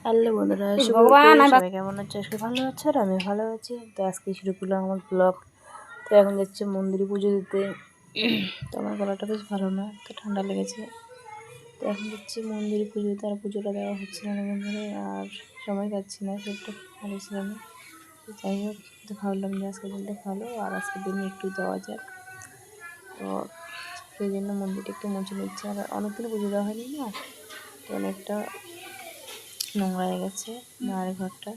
Hello বন্ধুরা, সবাই কেমন আছো? আজকে ভালো আছো? আর আমি ভালো আছি। তো আজকে শুরু করলাম আমার ব্লগ। তো এখন যাচ্ছে মন্দিরে পুজো দিতে। তো আমার গলাটা বেশ ভালো না, তো ঠান্ডা লেগেছে। তো এখন যাচ্ছি মন্দিরে পুজো দিতে, আর পুজোটা দেওয়া হচ্ছে না মন্দিরে, আর সময় পাচ্ছি না, সেটা ভালো ছিল না। তো যাই হোক, তো ভাবলাম যে আজকের দিনটা ভালো, আর আজকের দিনে একটু দেওয়া যাক। তো সেই জন্য মন্দিরটা একটু মুছে নিচ্ছে। আর অনেকদিন পুজো দেওয়া হয়নি না, তো অনেকটা নোংরা হয়ে গেছে মায়ের ঘরটা।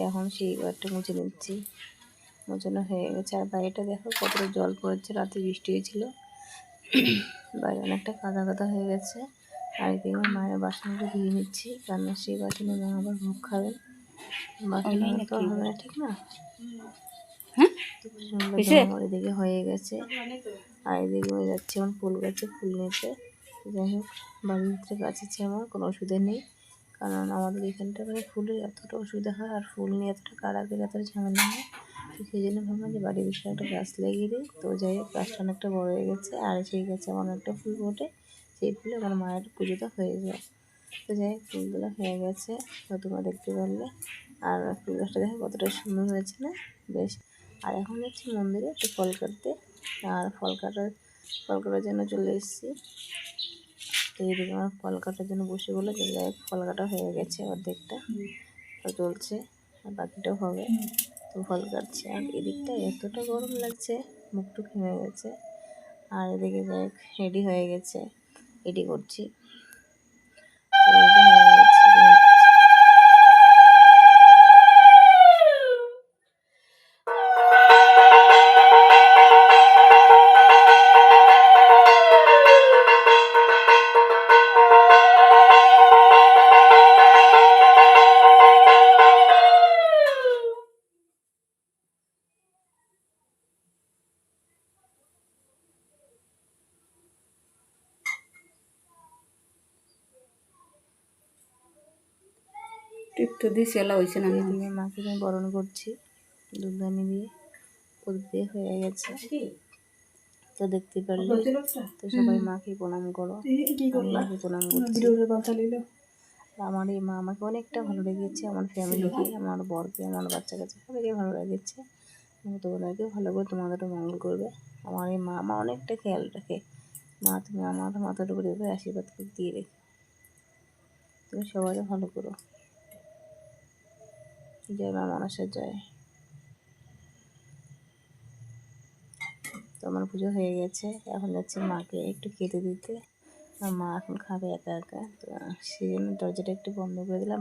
এখন সেই ঘরটা মুছে নিচ্ছি। মোছানো হয়ে গেছে। আর বাইরেটা দেখো কতটা জল পড়েছে, রাতে বৃষ্টি হয়েছিল, বাইরে অনেকটা কাদা কাদা হয়ে গেছে। আর এদিকে মায়ের বাসনগুলো ধুয়ে নিচ্ছি, কারণ সেই বাসনে মা আবার ভোগ খাবেন। বাসন তো হবে না, ঠিক না? এদিকে হয়ে গেছে। আর এদিকে যাচ্ছে আমার ফুল গাছে ফুল নিতে। যাই হোক, বাড়ির ভিতরে গাছ আছে, আমার কোনো অসুবিধা নেই, কারণ আমাদের এখানটা মানে ফুলের এতটা অসুবিধা হয়, আর ফুল নিয়ে এতটা কারাগের এতটা ঝামেলা হয়। তো সেই জন্য ভাবলাম যে বাড়ির ভিতরে একটা গাছ লাগিয়ে দিই। তো যাই হোক, গাছটা অনেকটা বড় হয়ে গেছে, আর সেই গাছে আমার একটা ফুল ফোটে, সেই ফুলে আমার মায়ের পুজোটা হয়ে যায়। তো যাই হোক, ফুলগুলো হয়ে গেছে, তো তোমরা দেখতে পারলে। আর ফুল গাছটা দেখো কতটা সুন্দর হয়েছে না, বেশ। আর এখন যাচ্ছি মন্দিরে একটু ফল কাটতে, আর ফল কাটার জন্য চলে এসেছি। তো এইদিকে আমার ফল কাটার জন্য বসে বলে, যাই হোক ফল কাটা হয়ে গেছে, অর্ধেকটা চলছে, আর বাকিটাও হবে। তো ফল কাটছে, আর এদিকটা এতটা গরম লাগছে, মুখটুক ঘেমে গেছে। আর এদিকে যাই হোক রেডি হয়ে গেছে, রেডি করছি। টিপ তো দিছি এলা হয়েছে না। এদিকে মাকে আমি বরণ করছি দুধদানি দিয়ে, ফুল দিয়ে হয়ে গেছে। তো দেখতে পারলে, তো সবাই মাকে প্রণাম করো, মাকে প্রণাম করছি। আমার এই মা আমাকে অনেকটা ভালো লেগেছে, আমার ফ্যামিলিকে, আমার বরকে, আমার বাচ্চা কাচ্চা সবাইকে ভালো লেগেছে। তোমাদেরকেও ভালো করে, তোমাদেরও মঙ্গল করবে। আমার এই মা আমার অনেকটা খেয়াল রাখে। মা, তুমি আমার মাথার উপরে এভাবে আশীর্বাদ দিয়ে রেখো, তুমি সবাইকে ভালো করো। জয় মা মনসা জয়। তো আমার পুজো হয়ে গেছে, এখন যাচ্ছে মাকে একটু খেতে দিতে। আর মা এখন খাবে একা একা, তো সেই জন্য দরজাটা একটু বন্ধ করে দিলাম।